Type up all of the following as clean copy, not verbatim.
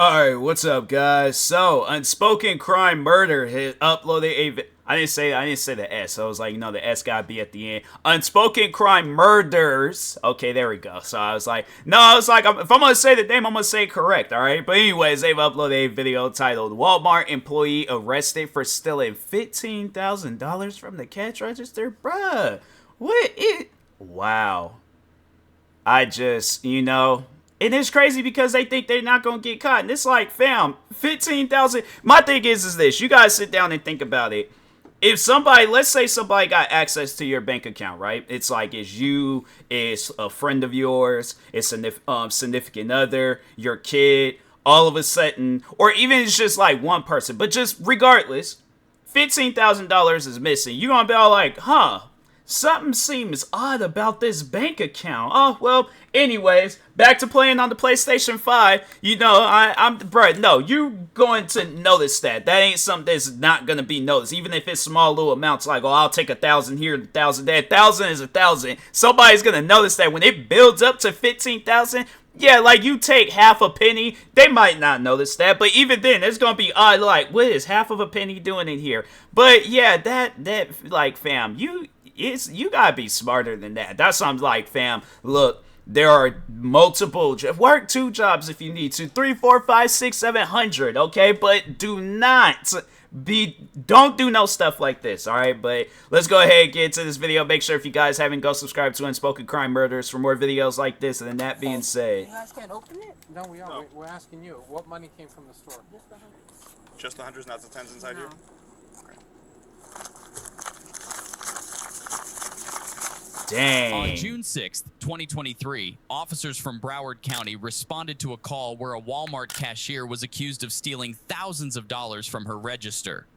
Alright, what's up, guys? So, Unspoken Crime Murder had uploaded a. I didn't say the S. I was like, no, the S gotta be at the end. Unspoken Crime Murders. Okay, there we go. So I was like, no, I was like, if I'm gonna say the name, I'm gonna say it correct, alright? But anyways, they've uploaded a video titled Walmart Employee Arrested for Stealing $15,000 from the cash register. Bruh, what is. Wow. I just, and it's crazy because they think they're not gonna get caught. And it's like, fam, 15,000. My thing is this: you guys sit down and think about it. If somebody, let's say somebody got access to your bank account, right? It's like it's you, it's a friend of yours, it's a significant other, your kid. All of a sudden, or even it's just like one person, but just regardless, $15,000 is missing. You gonna be all like, huh? Something seems odd about this bank account. Oh, well, anyways, back to playing on the PlayStation 5. No, you're going to notice that. That ain't something that's not going to be noticed. Even if it's small little amounts, like, oh, I'll take 1,000 here, 1,000 there. 1,000 is 1,000. Somebody's going to notice that when it builds up to 15,000, yeah, like you take half a penny, they might not notice that, but even then, it's gonna be odd. Like, what is half of a penny doing in here? But yeah, that like, fam, you gotta be smarter than that. That's something like, fam. Look, there are multiple work 2 jobs if you need to, 3, 4, 5, 6, 700. Okay, but don't do no stuff like this, alright? But let's go ahead and get into this video. Make sure if you guys haven't, go subscribe to Unspoken Crime Murders for more videos like this. And then that being said, you guys can't open it? No, we are. No. We're asking you. What money came from the store? Just the hundreds, not the tens inside here? dang. On June 6th, 2023, officers from Broward County responded to a call where a Walmart cashier was accused of stealing thousands of dollars from her register.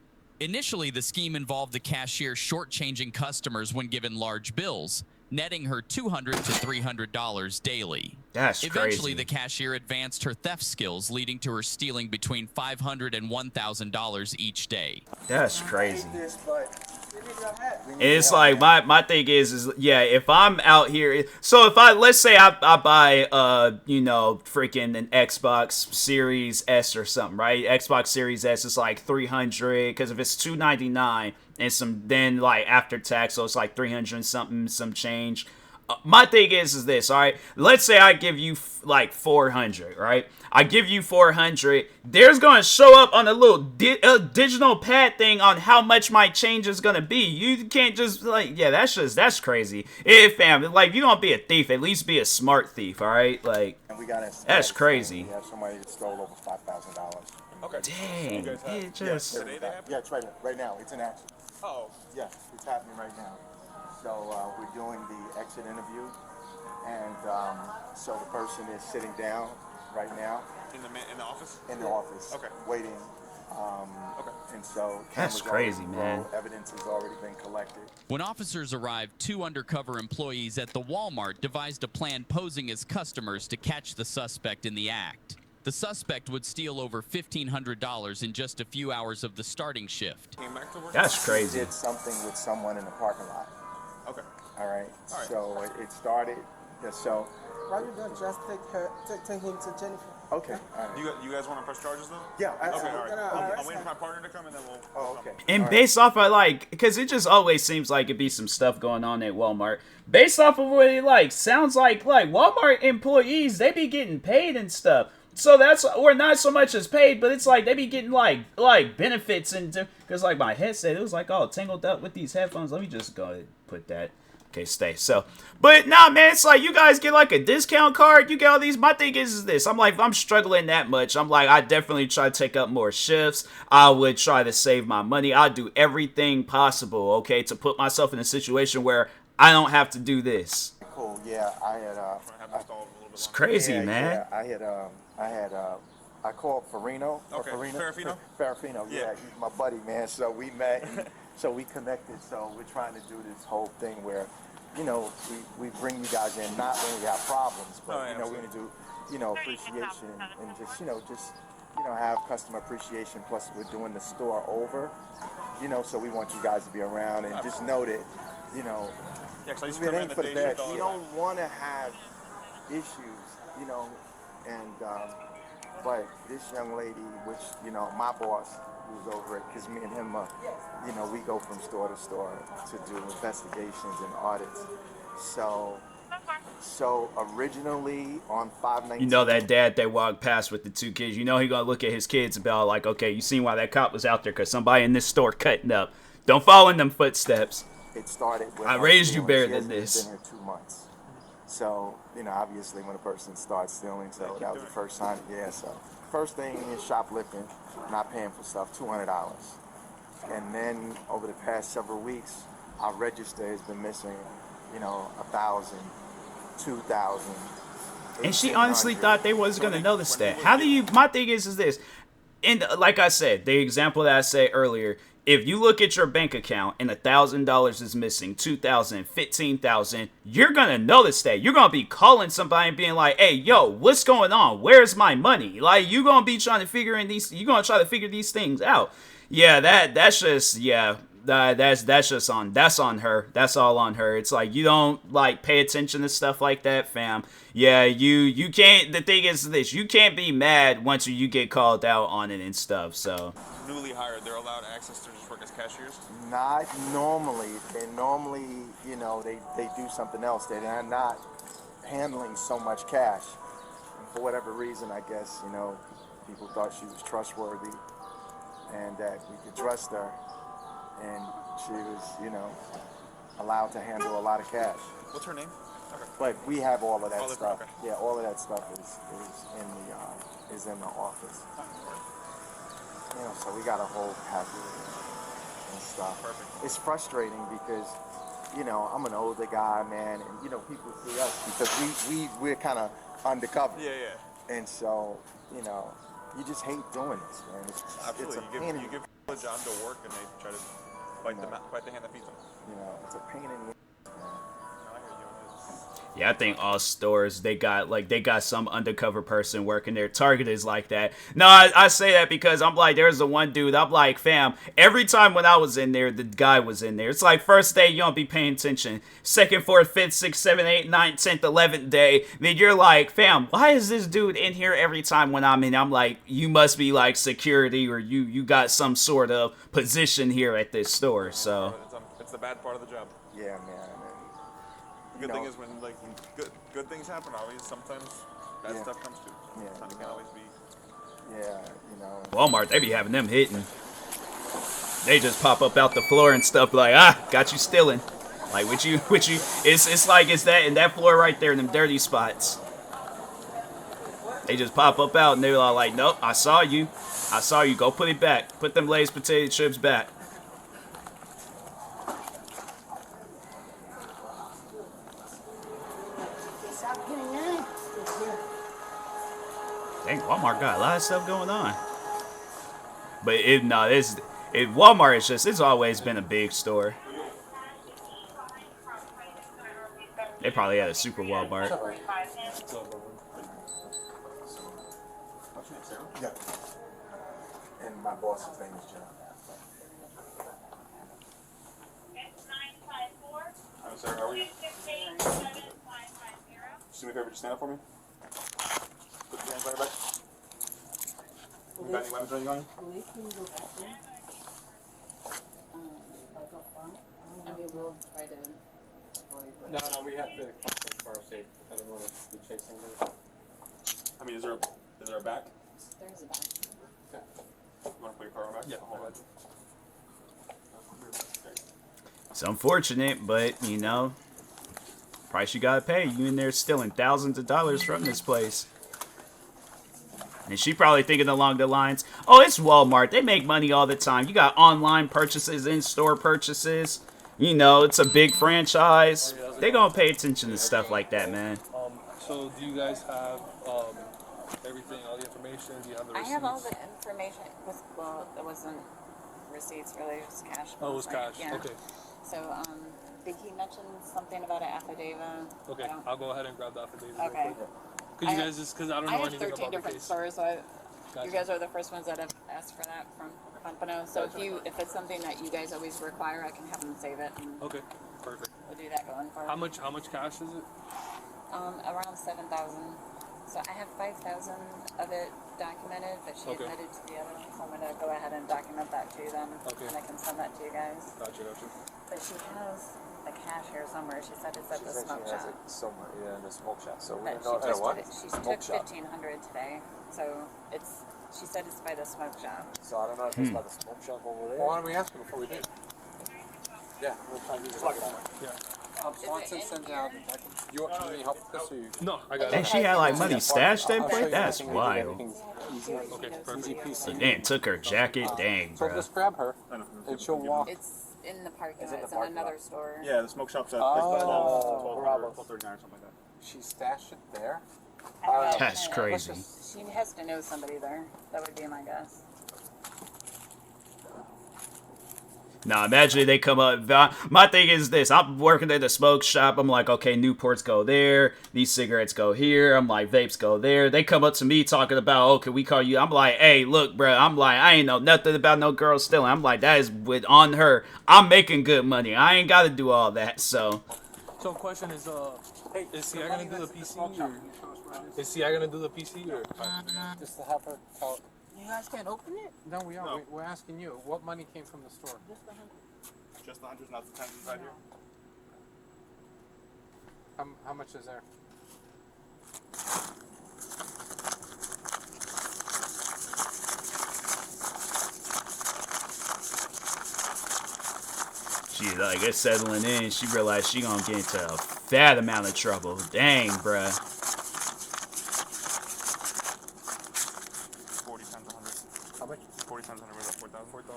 Initially, the scheme involved the cashier shortchanging customers when given large bills, netting her $200 to $300 daily. That's crazy. Eventually, the cashier advanced her theft skills, leading to her stealing between $500 and $1,000 each day. That's crazy. It's like my thing is yeah, if I'm out here, so if let's say I buy freaking an Xbox Series S or something, right? Xbox Series S is like 300, because if it's 299 and then like after tax, so it's like 300 and something, some change. My thing is this, all right? Let's say I give you like 400, right? I give you 400. There's going to show up on a little digital pad thing on how much my change is going to be. You can't just like, yeah, that's crazy. If fam, like, if you're going to be a thief, at least be a smart thief, all right? Like, and we got that's crazy. We have somebody that stole over $5,000. Okay. Dang, it just... Yeah, it's right now. It's in action. Oh. Yeah, it's happening right now. So we're doing the exit interview, and so the person is sitting down right now. In the office? In the office. Okay. Waiting. Okay. And so that's crazy, man. Evidence has already been collected. When officers arrived, 2 undercover employees at the Walmart devised a plan posing as customers to catch the suspect in the act. The suspect would steal over $1,500 in just a few hours of the starting shift. That's crazy. He did something with someone in the parking lot. Okay. All right. So it started. So. Why you don't just take him to Jennifer? Okay. All right. You guys want to press charges though? Yeah. Okay. All right. I'm waiting for my partner to come and then we'll. Oh, okay. And based off of like, because it just always seems like it'd be some stuff going on at Walmart. Based off of what it sounds like Walmart employees, they be getting paid and stuff. So that's, or not so much as paid, but it's like they be getting like benefits, and because like my headset, it was like all tangled up with these headphones. Let me just go ahead and put that. Okay, stay. So, but nah, man, it's like you guys get like a discount card. You get all these. My thing is this. I'm like, if I'm struggling that much, I'm like, I definitely try to take up more shifts. I would try to save my money. I'd do everything possible, okay, to put myself in a situation where I don't have to do this. Cool. Yeah, I had. It's crazy, man. Yeah, I called Farino. Okay. Farafino? Farafino, yeah, he's my buddy, man. So we met, and so we connected. So we're trying to do this whole thing where, we bring you guys in not when we have problems, but we're gonna do, appreciation and just have customer appreciation. Plus, we're doing the store over, so we want you guys to be around and just know that, Yeah, because I used if to it come in ain't the for day that, shift all you the don't want to have issues, and But this young lady, which, you know, my boss, who's over it, because me and him, you know, we go from store to store to do investigations and audits. So originally on 519. You know that dad that walked past with the two kids, you know he gonna look at his kids and be all like, okay, you seen why that cop was out there? Because somebody in this store cutting up. Don't follow in them footsteps. It started with I raised you better than She this. hasn't been here 2 months. So, you know, obviously when a person starts stealing, so that was the first time, yeah, so. First thing is shoplifting, not paying for stuff, $200. And then over the past several weeks, our register has been missing, you know, 1,000, 2,000. And she honestly thought they was gonna notice that. How do you? My thing is this, and like I said, the example that I said earlier. If you look at your bank account and $1,000 is missing, 2,000, 15,000, you're gonna notice that. You're gonna be calling somebody and being like, "Hey, yo, what's going on? Where's my money?" Like you gonna be trying to figure in these. You're gonna try to figure these things out. Yeah, that's just that's on her. That's all on her. It's like you don't like pay attention to stuff like that, fam. Yeah, you can't. The thing is this: you can't be mad once you get called out on it and stuff. So Newly hired, they're allowed access to just work as cashiers? Not normally. They normally, you know, they do something else. They're not handling so much cash. And for whatever reason, I guess, you know, people thought she was trustworthy and that we could trust her. And she was, you know, allowed to handle a lot of cash. What's her name? Okay. But we have all of that stuff. Okay. Yeah, all of that stuff is in the office. You know, so we got a whole package and stuff. Perfect. It's frustrating because, you know, I'm an older guy, man, and you know, people see us because we're kind of undercover. Yeah. And so, you know, you just hate doing this, man. Absolutely. It's a pain You give a job to work and they try to bite the hand that feeds them. You know, it's a pain in the ass, man. No, I hear you on this. yeah, I think all stores they got some undercover person working there. Target is like that. No, I say that because I'm like, there's the one dude. I'm like, fam. Every time when I was in there, the guy was in there. It's like first day you don't be paying attention. Second, fourth, fifth, sixth, seventh, eighth, ninth, 10th, 11th day. Then you're like, fam, why is this dude in here every time when I'm in? I'm like, you must be like security or you got some sort of position here at this store. So It's the bad part of the job. Yeah, man. The good thing is when like good things happen, always sometimes bad stuff comes too. Yeah, Sometimes it can always be. Yeah, you know. Walmart, they be having them hitting. They just pop up out the floor and stuff like, got you stealing. Like with you, it's like it's that in that floor right there in them dirty spots. They just pop up out and they're all like, nope, I saw you, go put it back, put them Lay's potato chips back. Dang, Walmart got a lot of stuff going on. But Walmart is just, it's always been a big store. They probably had a super Walmart. Yeah. And my boss's name is John. I'm sorry, how are you? Do me a favor, just stand up for me. Put your hands right back. You got any weapons or anything on you? No, we have to keep car safe. I don't want to be chasing them. I mean, is there a back? There's a back. Okay. You want to put your car on back? Yeah. Hold on. It's unfortunate, but you know, price you gotta pay. You in there stealing thousands of dollars from this place. And she probably thinking along the lines, oh, it's Walmart. They make money all the time. You got online purchases, in-store purchases. You know, it's a big franchise. They gonna pay attention to stuff like that, man. So do you guys have everything, all the information? Do you have the I receipts? have all the information. Well, it wasn't receipts really, it was cash. Oh, it was right? cash. Yeah. Okay. So, did he mention something about an affidavit? Okay. I'll go ahead and grab the affidavit. Okay. Could you guys just, because I don't know I have anything 13 about the different case. stores, so Gotcha. you guys are the first ones that have asked for that from Pompano. So if it's something that you guys always require, I can have them save it. And Okay. Perfect. we'll do that going forward. How much cash is it? Around 7,000. So I have 5,000 of it documented, but she Okay. admitted to the other one, so I'm gonna go ahead and document that to them, Okay. and I can send that to you guys. Gotcha. But she has a cash here somewhere. She said it's at She the said smoke she has shop. it somewhere, yeah, in the smoke shop. So we But don't know she at what? she Smoke took shop. 1,500 today, so she said it's by the smoke shop. So I don't know if it's by the smoke shop over there. Well, why don't we ask her before we do? Yeah, we'll try to use it. Swanson Is it sends in out. here? You need help with this, or you? No, I got And it. she had like money stashed in I'll show place? you That's everything we did. wild. Everything's easy. Okay, perfect. Easy peasy. Damn, took her jacket. Dang, So bro. just grab her, and she'll walk. It's in the parking It's lot. in the It's in parking another lot. store. Yeah, the smoke shop's at Oh, bravo. 12:39 or something like that. She stashed it there. I don't know. That's crazy. She has to know somebody there. That would be my guess. Now, imagine they come up. My thing is this. I'm working at the smoke shop. I'm like, okay, Newports go there. These cigarettes go here. I'm like, vapes go there. They come up to me talking about, oh, can we call you? I'm like, hey, look, bro. I'm like, I ain't know nothing about no girl stealing. I'm like, that is with on her. I'm making good money. I ain't got to do all that. So, Question is, is CI gonna do the PC or is CI gonna do the PC or? Just to have her tell. You guys can't open it? No, we are. We're asking you. What money came from the store? Just the hundreds, not the tens inside here. How much is there? she, like, it's settling in. She realized she gonna get into a fat amount of trouble. Dang, bruh. 40 times 100. How much? 40 times 100 was that 4,000? 4,000.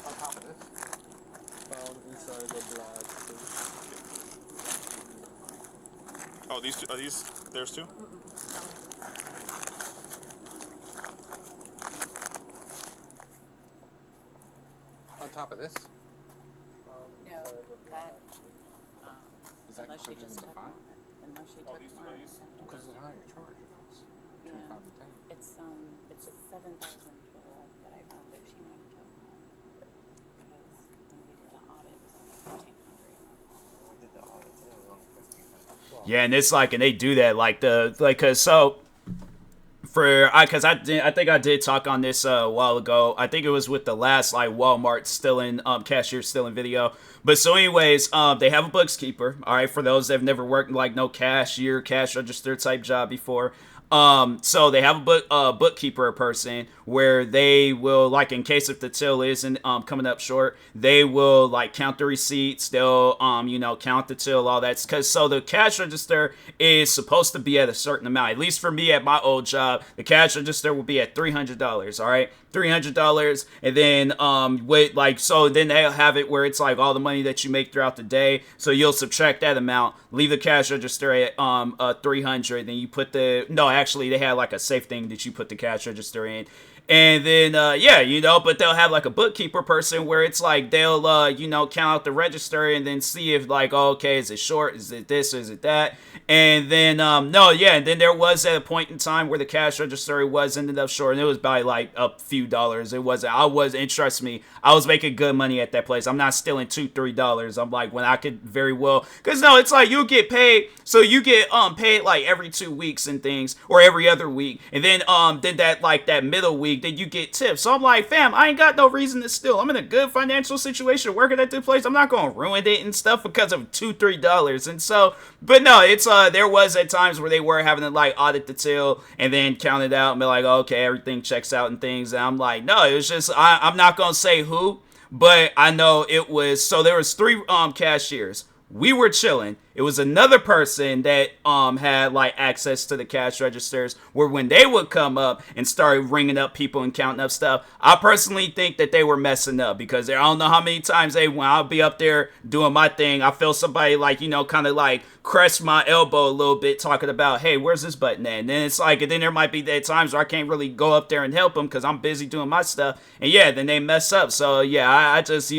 On top of this? Found inside the black. Oh, these two, are these theirs too? On top of this? No, that. Is that Unless she included in just the took fine? one. Unless she took one. Because it's higher charge. Yeah. 25 to 10. It's 7,000 total that I found that she might have took home. Because when we did the audit, it was only 1,500. We did the audit too. It was only 1,500. Yeah, and it's like, and they do that, like, cause so, cause I think I did talk on this a while ago. I think it was with the last, like, Walmart stealing, cashier stealing video. But so anyways, they have a bookkeeper, all right, for those that have never worked, like, no cashier, cash register type job before. So they have a bookkeeper person where they will, like, in case if the till isn't coming up short, they will, like, count the receipts. They'll count the till, all that. Because so the cash register is supposed to be at a certain amount. At least for me at my old job, the cash register will be at $300. All right, $300, and then then they'll have it where it's like all the money that you make throughout the day. So you'll subtract that amount, leave the cash register at 300, then you put actually they had like a safe thing that you put the cash register in. And then, but they'll have like a bookkeeper person where it's like they'll, count out the register and then see if like, oh, okay, is it short? Is it this? Is it that? And then, and then there was at a point in time where the cash register ended up short, and it was by like a few dollars. And trust me, I was making good money at that place. I'm not stealing $2-3. I'm like, when I could very well, because no, it's like you get paid, so you get paid like every 2 weeks and things, or every other week, and then that middle week, then you get tips. So I'm like, fam, I ain't got no reason to steal. I'm in a good financial situation working at this place. I'm not gonna ruin it and stuff because of $2-3. And so, but no, it's there was at times where they were having to like audit the till and then count it out and be like, okay, everything checks out and things. And I'm like, no, it was just I'm not gonna say who, but I know it was. So there was 3 cashiers. We were chilling. It was another person that had like access to the cash registers where when they would come up and start ringing up people and counting up stuff, I personally think that they were messing up because I don't know how many times when I'll be up there doing my thing, I feel somebody like, kind of like crest my elbow a little bit talking about, hey, where's this button at? And then it's like, and then there might be that times where I can't really go up there and help them because I'm busy doing my stuff. And yeah, then they mess up. So yeah, I just,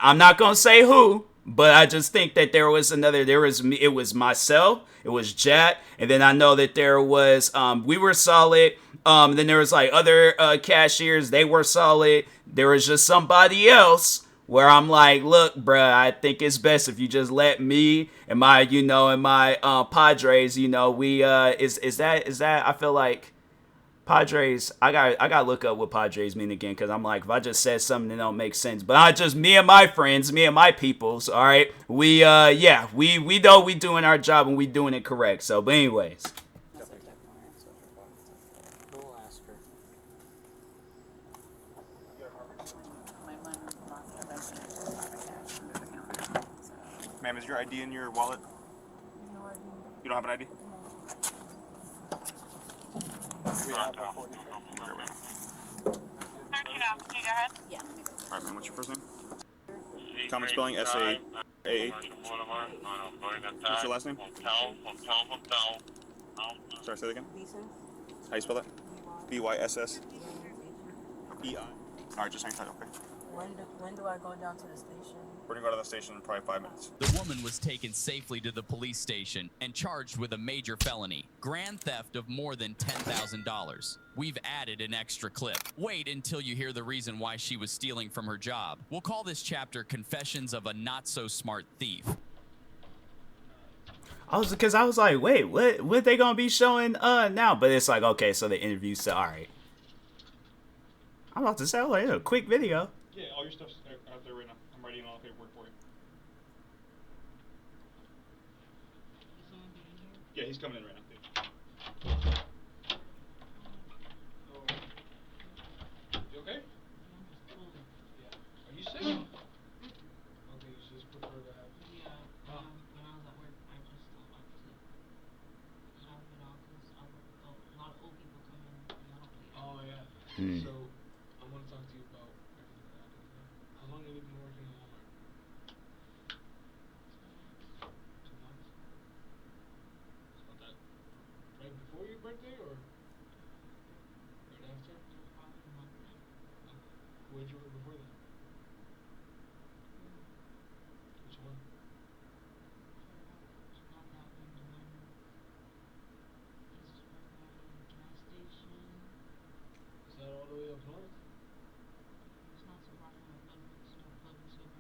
I'm not going to say who. But I just think that it was myself, it was Jack, and then I know that there was, we were solid, then there was like other cashiers, they were solid, there was just somebody else where I'm like, look, bruh, I think it's best if you just let me and my, and my Padres, we is that I feel like Padres, I gotta look up what Padres mean again, because I'm like, if I just said something that don't make sense, but I just, me and my friends, me and my peoples, all right, we know we doing our job and we doing it correct. So, but anyways, We'll ask her. Ma'am, is your ID in your wallet? You don't have an ID? We have a 40. Yeah. Alright, ma'am, what's your first name? Common spelling, S-A-A-H. What's your last name? Sorry, say that again? How you spell that? B-Y-S-S-E-I. Alright, just hang tight, okay? When do I go down to the station? We're gonna go to the station in probably 5 minutes. The woman was taken safely to the police station and charged with a major felony, grand theft of more than $10,000. We've added an extra clip. Wait until you hear the reason why she was stealing from her job. We'll call this chapter Confessions of a Not-So-Smart Thief. I was like, wait, what they gonna be showing now? But it's like, okay, so the interview said, all right. I'm about to say, like, a quick video. Yeah, all your stuff's out there right now. I'm writing all the paperwork for you. Yeah, he's coming in right now. You okay? Yeah. Are you sick? Okay, you just prefer that. Yeah, when I was at work, I just don't like to have it on because a lot of old people come in and I don't really. Oh, yeah. So, I want to talk to you about everything that happened today. How long have you been working in Walmart? 2 months? It's not that. Right before your birthday or right after? Probably a month now. Okay. Where'd you work before that? Which one? It's not that one, the one. It's right by the gas station. Is that all the way up north? It's not so far from the Public Square.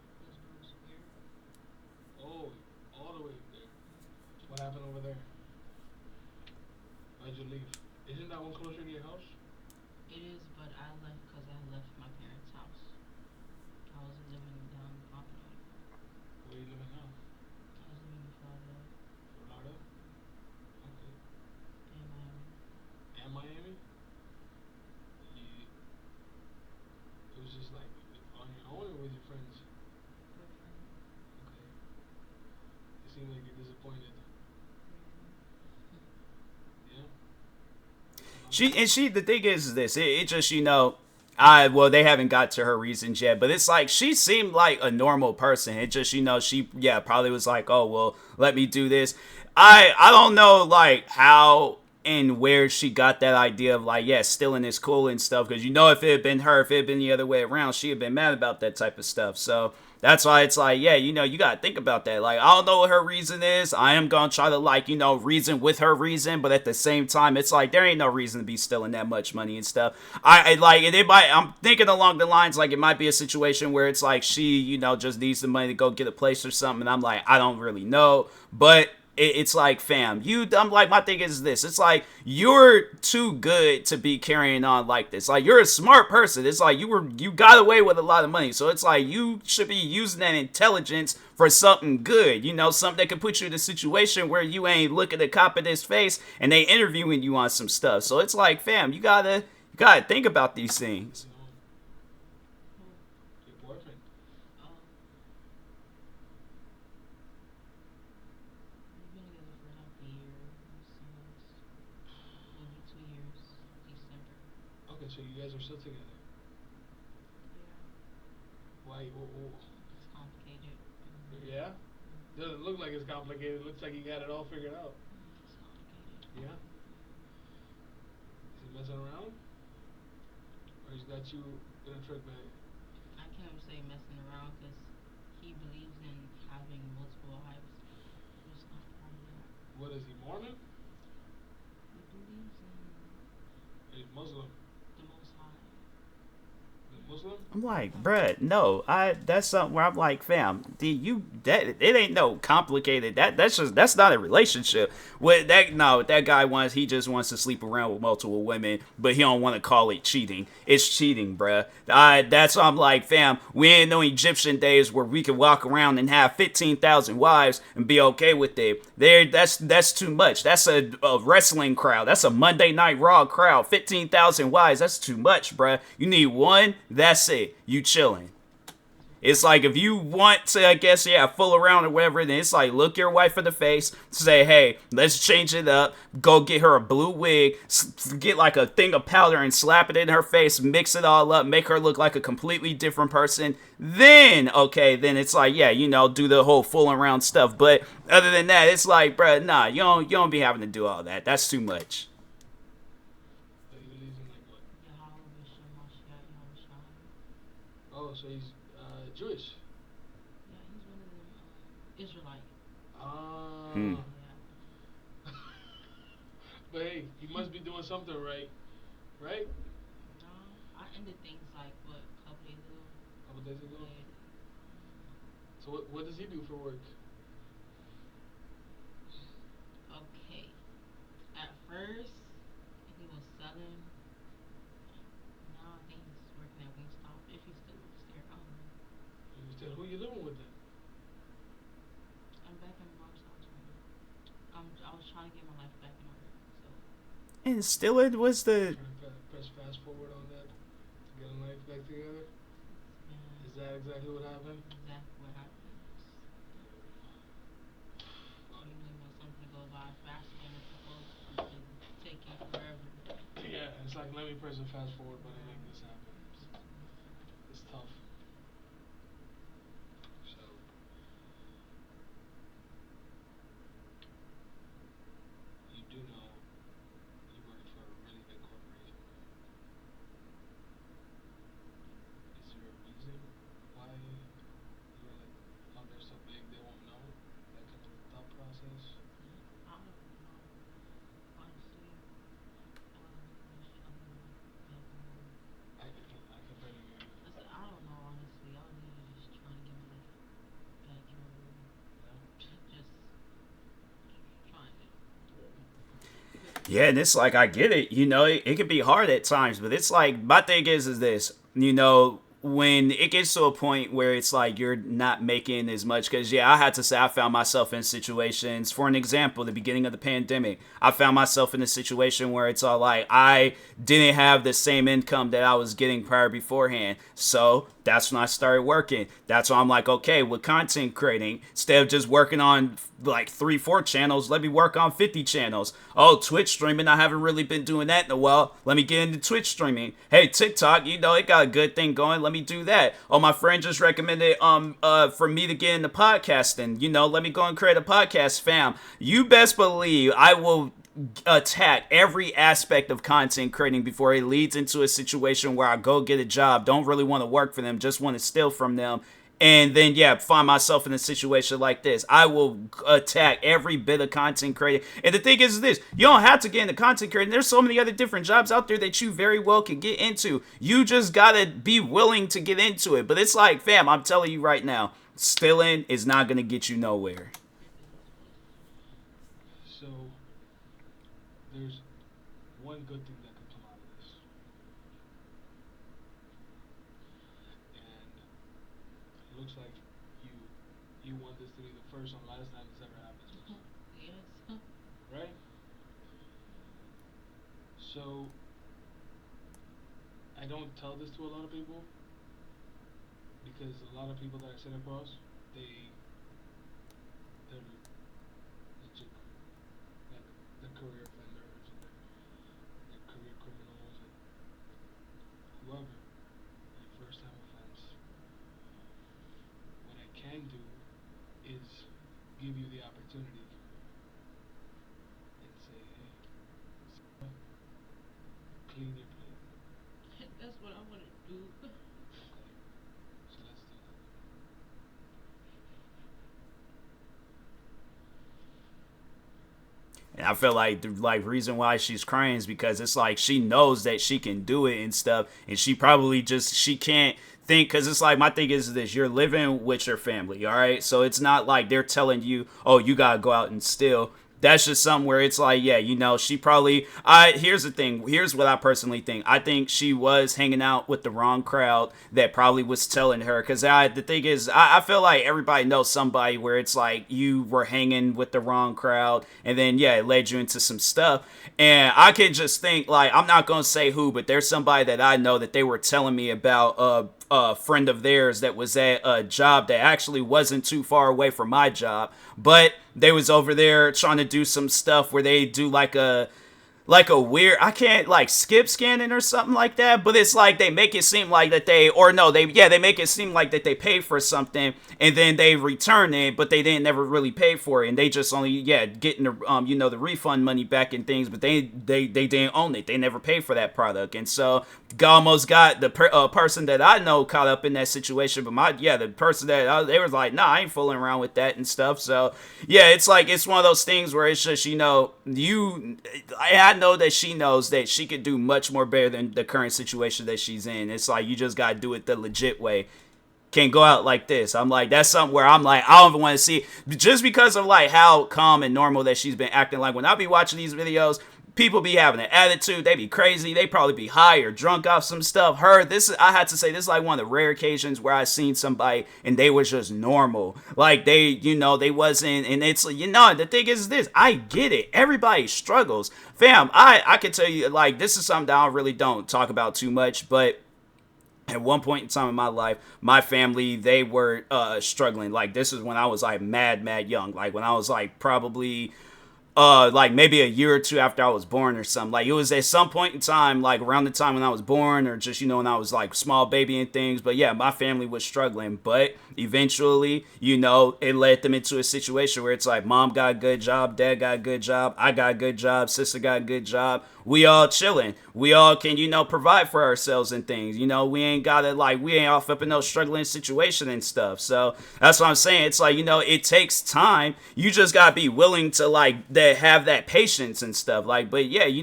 Oh, all the way up there. What happened over there? Why'd you leave? Isn't that one closer to your house? It is, but I left because I left my parents' house. I was living down in Pompano. Where are you living now? I was living in Florida Florida? Okay. and Miami. And Miami? It was just like on your own or with your friends? Boyfriend. Okay. It seemed like you're disappointed. Yeah? The thing is this, it just, they haven't got to her reasons yet, but it's like, she seemed like a normal person. It just, she, probably was like, oh, well, let me do this. I don't know, like, how and where she got that idea of, like, stealing is cool and stuff, because, if it had been her, if it had been the other way around, she had been mad about that type of stuff. So that's why it's like, you gotta think about that. Like, I don't know what her reason is. I am gonna try to, like, reason with her reason, but at the same time, it's like, there ain't no reason to be stealing that much money and stuff. I'm thinking along the lines, like, it might be a situation where it's like, she, just needs the money to go get a place or something, and I'm like, I don't really know, but it's like, fam, I'm like, my thing is this, it's like, you're too good to be carrying on like this. Like, you're a smart person. It's like, you got away with a lot of money, so it's like, you should be using that intelligence for something good, something that could put you in a situation where you ain't looking a cop in his face and they interviewing you on some stuff. So it's like, fam, you gotta think about these things. Your boyfriend? We've been together for like a year, maybe 2 years, December. Okay, so you guys are still together. Yeah. Why? It's complicated. Yeah? Doesn't look like it's complicated. It looks like you got it all figured out. It's complicated. Yeah? Is he messing around? Or he's got you in a trick bag? I can't say messing around because he believes in having multiple wives. I'm just not part of that. What is he, Mormon? He believes in He's Muslim. the Most High. The Muslim? I'm like, bruh, no, that's something where I'm like, fam, that it ain't no complicated. That's not a relationship. What that no, that guy wants, he just wants to sleep around with multiple women, but he don't want to call it cheating. It's cheating, bruh. That's why I'm like, fam, we ain't no Egyptian days where we can walk around and have 15,000 wives and be okay with it. That's too much. That's a wrestling crowd. That's a Monday Night Raw crowd. 15,000 wives. That's too much, bruh. You need one. That's it. You chilling. It's like if you want to, I guess, yeah, fool around or whatever, then it's like look your wife in the face, say, hey, let's change it up, go get her a blue wig, get like a thing of powder and slap it in her face, mix it all up, make her look like a completely different person. Then, okay, then it's like, yeah, do the whole fooling around stuff. But other than that, it's like, bruh, nah, you don't be having to do all that. That's too much. But he believes in like what? Oh, so he's Jewish. Yeah, he's one of them Israelite. Ah. Hmm. Yeah. But hey, he must be doing something right, right? No, I ended things like what a couple days ago. A couple days ago. Yeah. So what does he do for work? Okay. At first, he was selling. Now I think he's working at Wingstop. If he still works there, I don't know. You said who you living with then? I'm back in mom's house right now. I was trying to get my life back in order. So And still, it was the Trying to press fast forward on that to get a life back together. yeah, Is that exactly what happened? exactly what happens. Usually when something goes by faster than it's supposed to, it's taking forever. Yeah, it's like let me press a fast forward button and make this happen. It's tough. So you do know you work for a really big corporation, right? Is there a reason why you're like, oh, they're so big they won't know? That kind of thought process? I don't know. Honestly, I can barely hear you. I said I don't know. Honestly, I was really just trying to get my life back in order. Just trying to. yeah, and it's like I get it. It can be hard at times, but it's like my thing is this. When it gets to a point where it's like you're not making as much, because yeah, I had to say I found myself in situations. For an example, the beginning of the pandemic, I found myself in a situation where it's all like I didn't have the same income that I was getting prior beforehand. So that's when I started working. That's why I'm like, okay, with content creating, instead of just working on like 3-4 channels, let me work on 50 channels. Oh, Twitch streaming, I haven't really been doing that in a while. Let me get into Twitch streaming. Hey, TikTok, it got a good thing going. Let me do that. Oh, my friend just recommended for me to get into podcasting. Let me go and create a podcast, fam. You best believe I will attack every aspect of content creating before it leads into a situation where I go get a job, don't really want to work for them, just want to steal from them, and then find myself in a situation like this. I will attack every bit of content creating. And the thing is this, you don't have to get into content creating. There's so many other different jobs out there that you very well can get into. You just gotta be willing to get into it. But it's like, fam, I'm telling you right now, stealing is not gonna get you nowhere. So there's one good thing that could come out of this. And it looks like you want this to be the first and last time this ever happens. Yes. Right? So I don't tell this to a lot of people because a lot of people that I sit across, they're legit like the career offenders and the career criminals and whoever, like first time offense. What I can do is give you the opportunity and say, hey, clean your plate. That's what I want to do. Okay. So let's do that. I feel like the reason why she's crying is because it's like she knows that she can do it and stuff, and she probably just she can't think, because it's like, my thing is this: you're living with your family, all right? So it's not like they're telling you, oh, you gotta go out and steal. That's just something where it's like, yeah, you know, she probably, here's the thing, here's what I personally think. I think she was hanging out with the wrong crowd that probably was telling her, because the thing is, I feel like everybody knows somebody where it's like you were hanging with the wrong crowd, and then, yeah, it led you into some stuff. And I can just think, like, I'm not going to say who, but there's somebody that I know that they were telling me about, a friend of theirs that was at a job that actually wasn't too far away from my job, but they was over there trying to do some stuff where they do like a weird, I can't, like, skip scanning or something like that, but it's like they make it seem like that they make it seem like that they paid for something and then they return it, but they didn't never really pay for it, and they just only getting the the refund money back and things, but they didn't own it, they never paid for that product. And so almost got the person that I know caught up in that situation, but the person that they was like, nah, I ain't fooling around with that and stuff. So yeah, it's like, it's one of those things where it's just, I know that she knows that she could do much more better than the current situation that she's in. It's like, you just gotta do it the legit way. Can't go out like this. I'm like, that's something where I'm like, I don't even want to see, just because of like how calm and normal that she's been acting. Like, when I be watching these videos, people be having an attitude, they be crazy, they probably be high or drunk off some stuff. I had to say, this is like one of the rare occasions where I seen somebody and they was just normal. Like, they wasn't, and it's, the thing is this, I get it. Everybody struggles. Fam, I can tell you, like, this is something that I really don't talk about too much, but at one point in time in my life, my family, they were struggling. Like, this is when I was like mad young. Like, when I was like probably like maybe a year or two after I was born or something. Like, it was at some point in time, like around the time when I was born, or just, when I was like small baby and things. But yeah, my family was struggling, but eventually, it led them into a situation where it's like, mom got a good job, dad got a good job, I got a good job, sister got a good job. We all chilling. We all can, provide for ourselves and things. We ain't gotta, like, we ain't off up in no struggling situation and stuff. So that's what I'm saying. It's like, it takes time. You just gotta be willing to, like, have that patience and stuff. Like, but yeah, you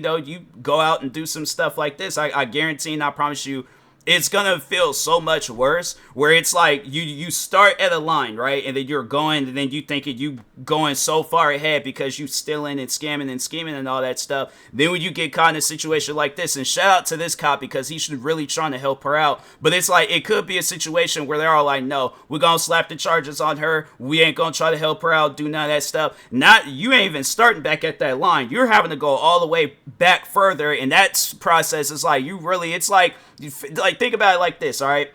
go out and do some stuff like this. I guarantee and I promise you, it's gonna feel so much worse, where it's like you start at a line, right, and then you're going, and then you thinking you going so far ahead because you stealing and scamming and scheming and all that stuff. Then when you get caught in a situation like this, and shout out to this cop because he's really trying to help her out, but it's like, it could be a situation where they're all like, no, we're gonna slap the charges on her, we ain't gonna try to help her out, do none of that stuff. You ain't even starting back at that line, you're having to go all the way back further, and that process is like, it's like think about it like this, all right?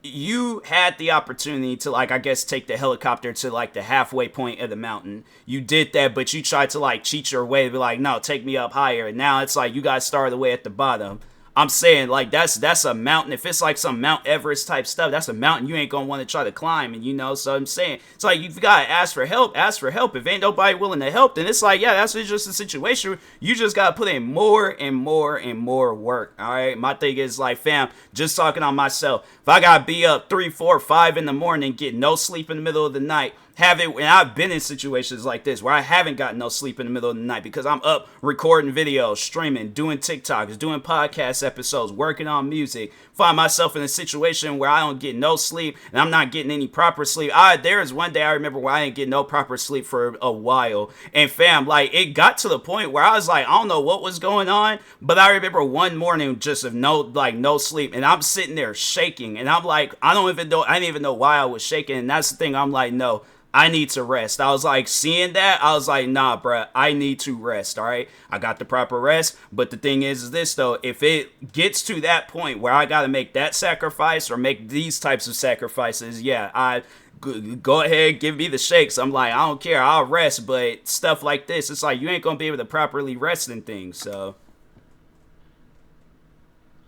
You had the opportunity to, like, I guess, take the helicopter to, like, the halfway point of the mountain. You did that, but you tried to, like, cheat your way to be like, no, take me up higher. And now it's like, you guys started the way at the bottom. I'm saying, like, that's a mountain. If it's like some Mount Everest type stuff, that's a mountain you ain't gonna want to try to climb. And so I'm saying, it's like, you've got to ask for help. If ain't nobody willing to help, then it's like, yeah, that's just a situation. You just got to put in more and more and more work. All right. My thing is, like, fam, just talking on myself. If I got to be up 3, 4, 5 in the morning, get no sleep in the middle of the night, and I've been in situations like this where I haven't gotten no sleep in the middle of the night because I'm up recording videos, streaming, doing TikToks, doing podcast episodes, working on music, find myself in a situation where I don't get no sleep and I'm not getting any proper sleep. There is one day I remember where I didn't get no proper sleep for a while, and fam, like, it got to the point where I was like, I don't know what was going on, but I remember one morning just of no sleep, and I'm sitting there shaking, and I'm like, I didn't even know why I was shaking, and that's the thing, I'm like, no, I need to rest. I was like, seeing that, I was like, nah, bruh, I need to rest, all right? I got the proper rest, but the thing is this, though, if it gets to that point where I got to make that sacrifice or make these types of sacrifices, yeah, I go ahead, give me the shakes. I'm like, I don't care, I'll rest, but stuff like this, it's like, you ain't going to be able to properly rest in things, so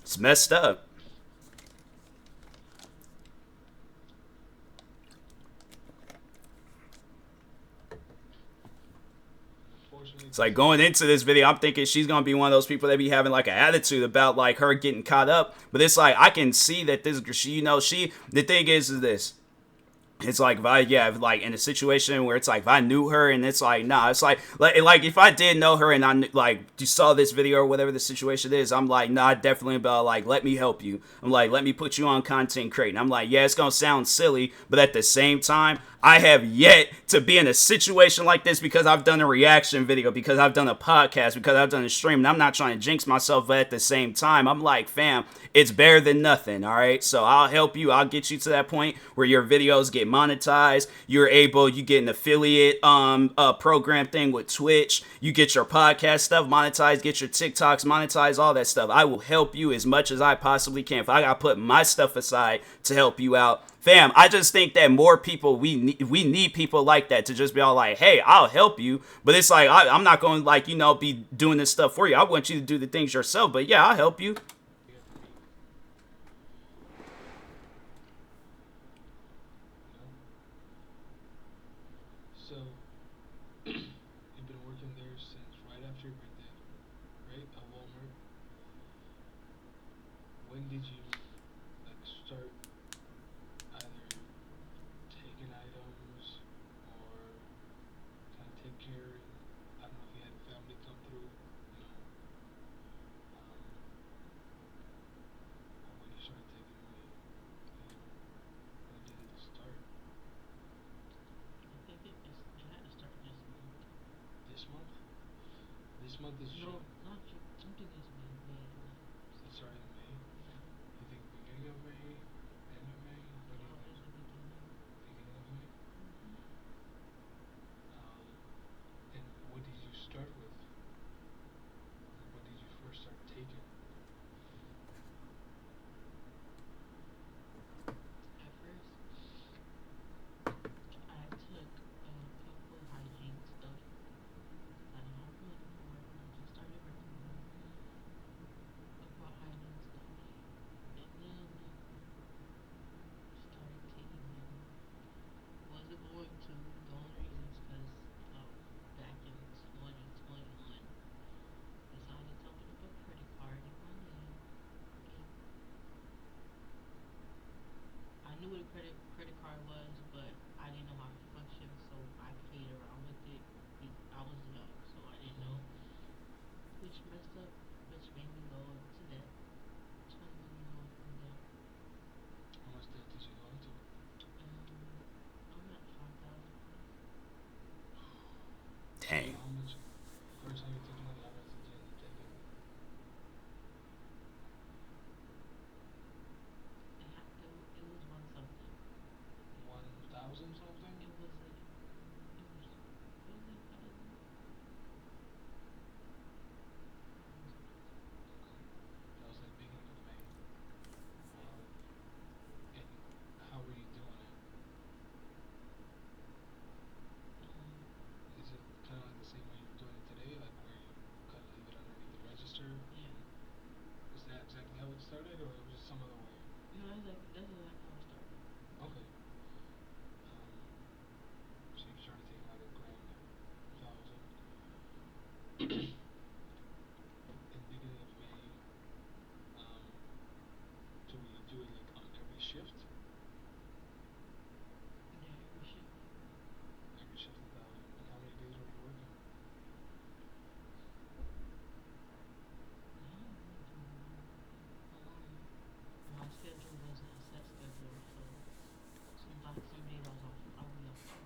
it's messed up. It's like, going into this video, I'm thinking she's going to be one of those people that be having like an attitude about like her getting caught up. But it's like, I can see that the thing is this. It's like if I like in a situation where it's like if I knew her and it's like nah, it's like if I did know her and I like you saw this video or whatever the situation is, I'm like nah, I definitely about like let me help you. I'm like let me put you on content creating. I'm like yeah, it's gonna sound silly, but at the same time, I have yet to be in a situation like this because I've done a reaction video, because I've done a podcast, because I've done a stream, and I'm not trying to jinx myself, but at the same time, I'm like, fam, it's better than nothing, all right? So I'll help you. I'll get you to that point where your videos get monetized. You get an affiliate program thing with Twitch. You get your podcast stuff monetized, get your TikToks monetized, all that stuff. I will help you as much as I possibly can. If I gotta put my stuff aside to help you out, fam, I just think that more people, we need people like that to just be all like, hey, I'll help you. But it's like, I'm not going to like, be doing this stuff for you. I want you to do the things yourself. But yeah, I'll help you. So, you've been working there since right after your birthday, right? At Walmart. When did you like start either taking items or kind of take care? I don't know if you had family come through, or when you started taking money. When did it start? I think it had to start this month. This month? This month is No, June. not June. Something is May. It started in May. You think beginning of May? End of May? What do you Probably think? the beginning. Beginning of May? And what did you start with? What did you first start taking? At first, I took a couple hygiene stuff. I didn't have money for it. I just started working on it. I bought hygiene stuff. And then started taking them. Wasn't going to. The only reason is because back in 2021, decided to open up a credit card in my name. And I knew what a credit card was, but I didn't know how it functioned, so I played around with it. I was young, so I didn't know, which messed up, which made me go into debt. 20 million off from debt. How much debt did you go into? I'm at 5,000 plus. Dang. How much? First time you took money, how much did you end up taking? It was one something. 1,000 something? It was like 1,000. That was like beginning of May. And how were you doing it? Is it kind of like the same way you're doing it today, like where you kind of leave it underneath the register? Yeah. Is that exactly how it started, or it was just some other way? No, that's exactly how it started. Okay. So you started taking like a grand, 1,000. In the beginning of May, do we do it like on every shift? Yeah, every shift. Every shift 1,000. And how many days were you working? My schedule wasn't a set schedule, so some days I would be off 2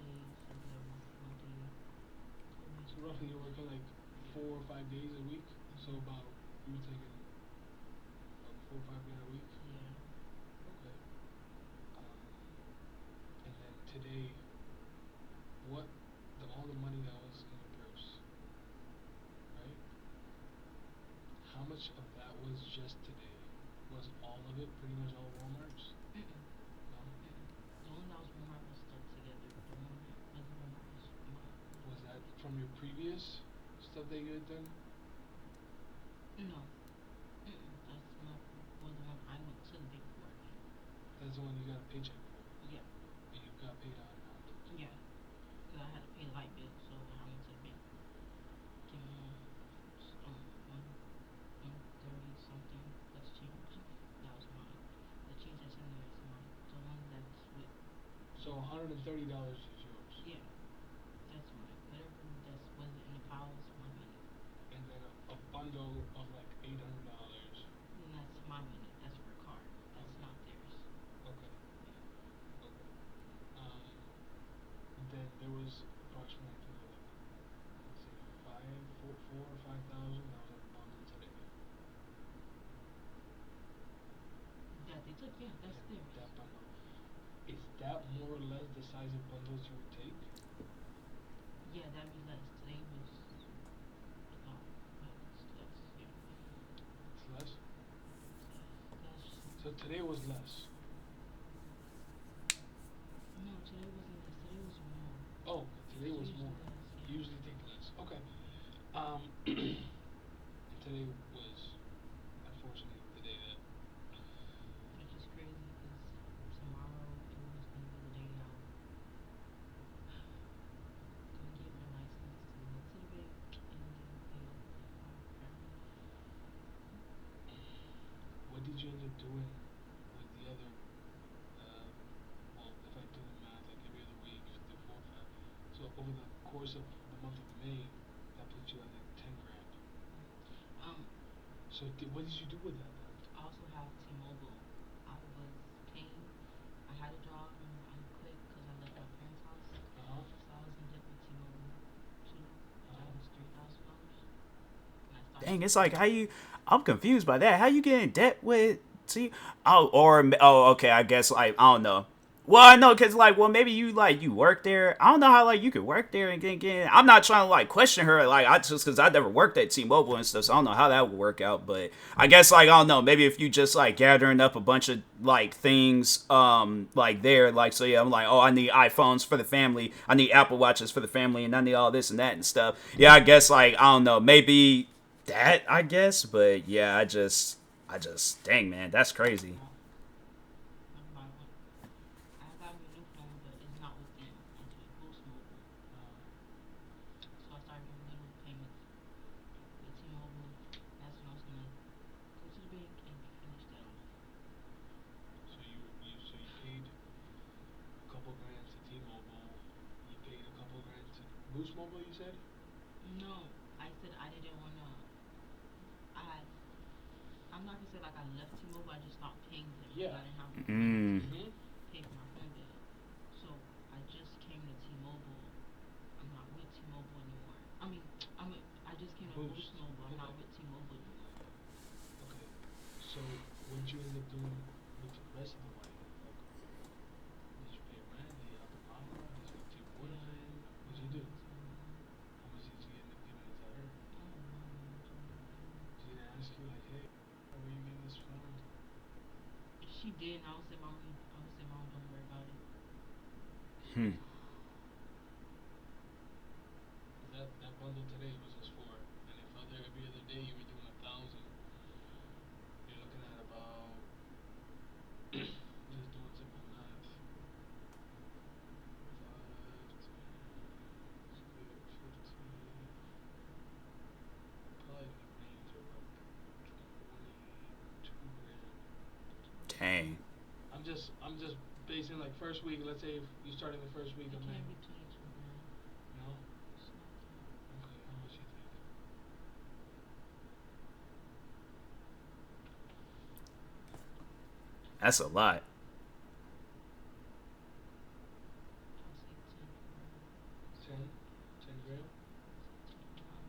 days, some days I'm off 1 day. So roughly you're working like 4 or 5 days a week. So about you were taking about 4 or 5 grand a week. Yeah. Okay. And then today, all the money that was in your purse, right? How much of that was just today? Was all of it pretty much all Walmart's? Mm-mm. No? The one that was Walmart was stuck together. The one that wasn't Walmart was mine. Was that from your previous stuff that you had done? No. That's not was the one I went to the bank for. That's the one you got a paycheck for. Yeah. And you got paid out now. Yeah. Because I had to pay the light bill, so I went to the bank. Give me 130 something plus change. That was mine. The change that's in there is mine. The one that's with. So $130 is yours. Yeah, that's mine. Whatever that's wasn't in the pile is my money. And then a bundle of like $800. And that's my money. That's for a car. That's not theirs. Okay. Yeah. Okay. Then there was approximately, I think, like, let's say four or 5,000. That was a bundle today. That they took, yeah, that's Yeah, theirs. that bundle. Is that more or less the size of bundles you would take? Yeah, that'd be less. Today was a lot. It's less, yeah. It's less. That's So today was less. no, today wasn't less. Today was more. Oh, today was Usually more. less, yeah. You usually take less. Okay. Today was unfortunately the day that. Which is crazy because tomorrow it was gonna be the day that I was gonna get my license to go to the bank and then pay off my family. What did you end up doing with the other? Well, if I do the math, like every other week, do 4 or 5. So over the course of the month of May, that puts you at like 10 grand. Um, So what did you do with that then? I also have T-Mobile. I was paying. I had a job and I quit because I left my parents' house. Uh-huh. So I was in debt with T-Mobile too. That was $3,000. And I started. Dang, it's like how you. I'm confused by that. How you get in debt with? See, okay. I guess like I don't know. Well, I know because like well maybe you work there. I don't know how like you could work there and get. I'm not trying to like question her like I just because I never worked at T-Mobile and stuff. So I don't know how that would work out. But I guess like I don't know. Maybe if you just like gathering up a bunch of like things like there like so yeah I'm like oh I need iPhones for the family. I need Apple Watches for the family and I need all this and that and stuff. Yeah, I guess like I don't know maybe that I guess, but yeah, I just, dang man, that's crazy. I'm about one. I got me a new phone, but it's not with them. It's with Boost Mobile. So I started doing little payments with T-Mobile. That's when I was gonna go to the bank and finish that off. So you paid a couple grand to T-Mobile. You paid a couple grand to Boost Mobile. You said. No, I said I didn't wanna. I I'm not gonna say like I left T-Mobile. I just stopped paying them because Yeah. I didn't have enough money Mm. to pay for my phone bill. So I just came to T-Mobile. I'm not with T-Mobile anymore. I just came to Boost Mobile. I'm not Okay. with T-Mobile anymore. Okay. So what did you end up doing with the rest of the money? Like, did you pay rent? Did you help your mama? Did you take water for him? What did you do? How much did you end up giving it to her? She didn't ask you like, hey, where you getting this from? She did, and I would say, Mom, don't worry about it. Hmm. That bundle today was just for, and if every other day you were doing 1,000, you're looking at about just doing simple math. 5, 10, 15, probably in the range of like 22 grand. Dang. I'm just basing like first week. Let's say if you started the first week It of May. can't be 22 grand. No. It's not that. Okay. How much you think? That's a lot. I'll say 10 grand. 10, 10 grand, 10 grand.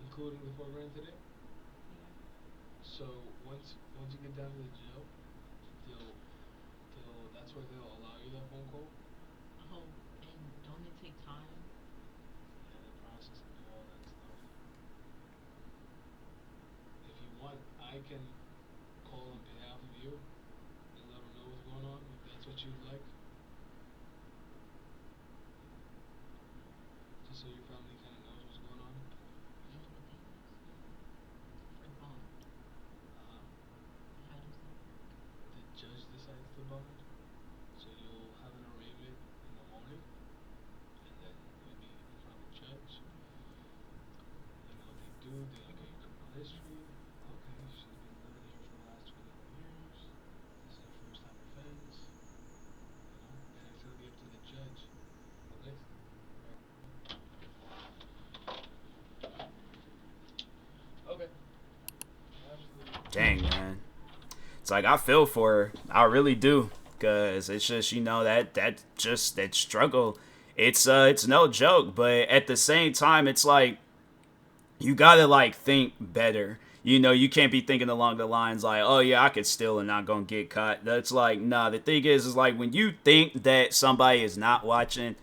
including the 4 grand today. Yeah. So once you get down to the jail, they'll that's where they'll allow you that phone call. Oh, and don't it take time? Yeah, the process and do all that stuff. If you want, I can call on behalf of you and let them know what's going on. If that's what you'd like, just so your family kind of knows what's going on. You know what that is? For bond. How does that work? The judge decides the bond, so you'll have an arraignment in the morning, and then you'll be in front of the judge. And what they do, they look at your criminal history. Okay, she's been living here for the last 21 years. This is her first time offense. And if Dang, man. It's like, I feel for her. I really do. Because it's just, you know, that struggle. It's no joke. But at the same time, it's like, you gotta, like, think better. You know, you can't be thinking along the lines like, oh, yeah, I could steal and not gonna get caught. That's like, nah, the thing is like, when you think that somebody is not watching,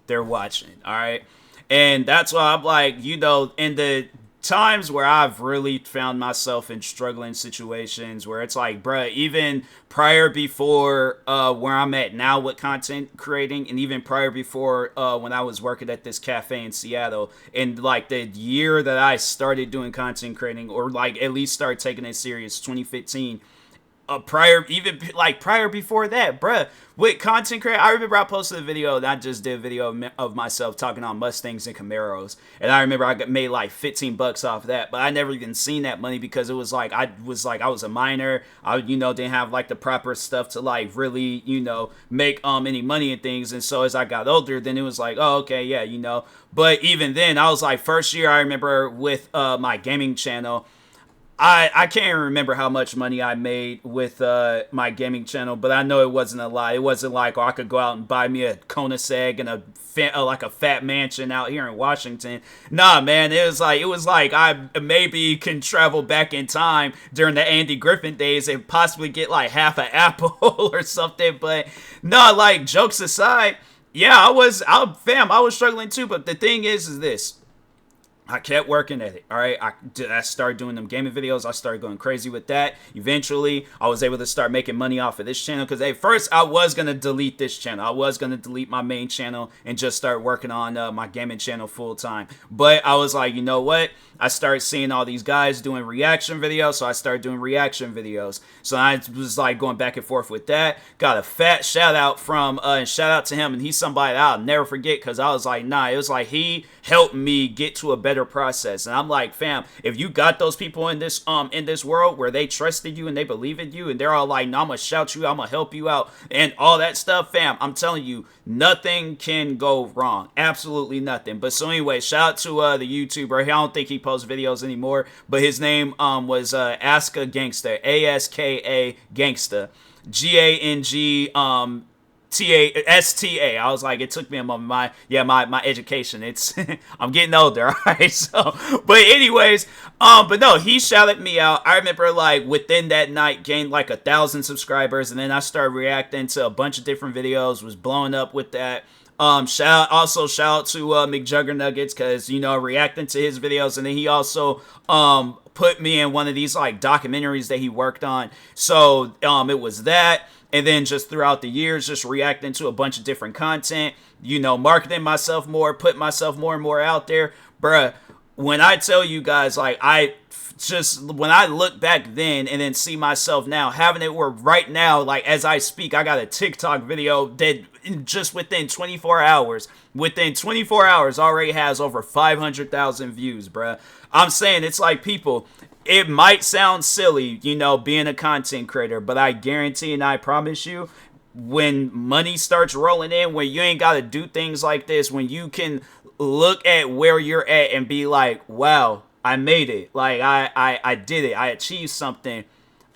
they're watching, all right? And that's why I'm like, you know, in the times where I've really found myself in struggling situations where it's like, bruh, even prior before where I'm at now with content creating, and even prior before when I was working at this cafe in Seattle, and like the year that I started doing content creating, or like at least started taking it serious, 2015. Prior before that, bruh, with content creator, I remember I posted a video, and I just did a video of myself talking on Mustangs and Camaros, and I remember I made like $15 off that, but I never even seen that money because it was like, I was a minor, I, you know, didn't have like the proper stuff to like really, you know, make any money and things, and so as I got older, then it was like, oh, okay, yeah, you know, but even then, I was like, first year, I remember with my gaming channel, I can't even remember how much money I made with my gaming channel, but I know it wasn't a lot. It wasn't like, oh, I could go out and buy me a Koenigsegg and a fat mansion out here in Washington. Nah, man, it was like I maybe can travel back in time during the Andy Griffin days and possibly get like half an Apple or something. But no, like, jokes aside, yeah, I was struggling too. But the thing is this. I kept working at it, all right? I started doing them gaming videos. I started going crazy with that. Eventually, I was able to start making money off of this channel because at first, I was going to delete this channel. I was going to delete my main channel and just start working on my gaming channel full time. But I was like, you know what? I started seeing all these guys doing reaction videos, so I started doing reaction videos. So I was like going back and forth with that. Got a fat shout out from, and shout out to him, and he's somebody that I'll never forget because I was like, nah, it was like he helped me get to a better process. And I'm like, fam, if you got those people in this world where they trusted you and they believe in you and they're all like, no, I'm gonna shout you, I'm gonna help you out and all that stuff, fam, I'm telling you, nothing can go wrong. Absolutely nothing. But so anyway, shout out to the YouTuber. I don't think he posts videos anymore, but his name was Aska Gangsta, ASKA Gangsta, GANG TASTA. I was like, it took me a moment. My education. It's I'm getting older, alright. So, but anyways, but no, he shouted me out. I remember like within that night gained like 1,000 subscribers, and then I started reacting to a bunch of different videos, was blowing up with that. Shout out to McJuggernuggets because, you know, reacting to his videos, and then he also put me in one of these like documentaries that he worked on. So it was that. And then just throughout the years, just reacting to a bunch of different content, you know, marketing myself more, putting myself more and more out there. Bruh, when I tell you guys, like, when I look back then and then see myself now, having it where right now, like, as I speak, I got a TikTok video that just within 24 hours already has over 500,000 views, bruh. I'm saying, it's like, people, it might sound silly, you know, being a content creator, but I guarantee and I promise you, when money starts rolling in, when you ain't got to do things like this, when you can look at where you're at and be like, wow, I made it. Like, I did it. I achieved something.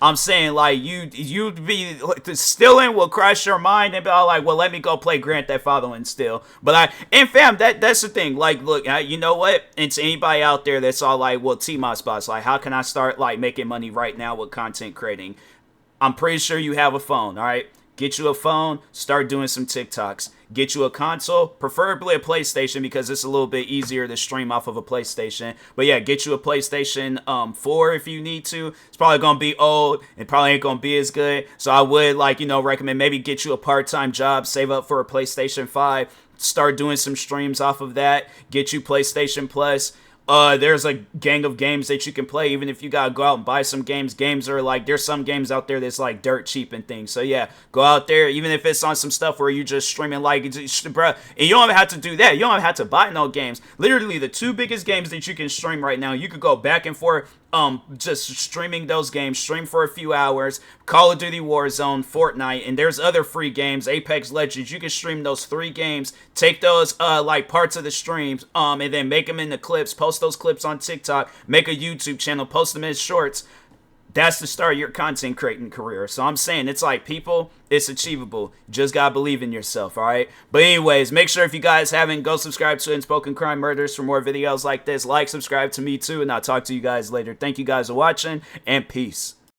I'm saying, like, you'd be, like, stealing will crush your mind and be all like, well, let me go play Grand Theft Auto and steal. But fam, that's the thing. Like, look, you know what? And to anybody out there that's all like, well, TMossBoss, like, how can I start, like, making money right now with content creating? I'm pretty sure you have a phone, all right? Get you a phone, start doing some TikToks. Get you a console, preferably a PlayStation because it's a little bit easier to stream off of a PlayStation. But yeah, get you a PlayStation 4 if you need to. It's probably going to be old. It probably ain't going to be as good. So I would, like, you know, recommend maybe get you a part-time job, save up for a PlayStation 5, start doing some streams off of that, get you PlayStation Plus. There's a gang of games that you can play, even if you gotta go out and buy some games. Games are like, there's some games out there that's like dirt cheap and things. So yeah, go out there, even if it's on some stuff where you just streaming like, bruh, and you don't even have to do that. You don't even have to buy no games. Literally, the two biggest games that you can stream right now, you could go back and forth, just streaming those games, stream for a few hours, Call of Duty Warzone, Fortnite, and there's other free games, Apex Legends. You can stream those 3 games, take those, like, parts of the streams, and then make them into clips, post those clips on TikTok, make a YouTube channel, post them as shorts. that's the start of your content creating career. So I'm saying it's like, people, it's achievable. You just gotta believe in yourself, all right? But anyways, make sure if you guys haven't, go subscribe to Unspoken Crime Murders for more videos like this. Like, subscribe to me too, and I'll talk to you guys later. Thank you guys for watching, and peace.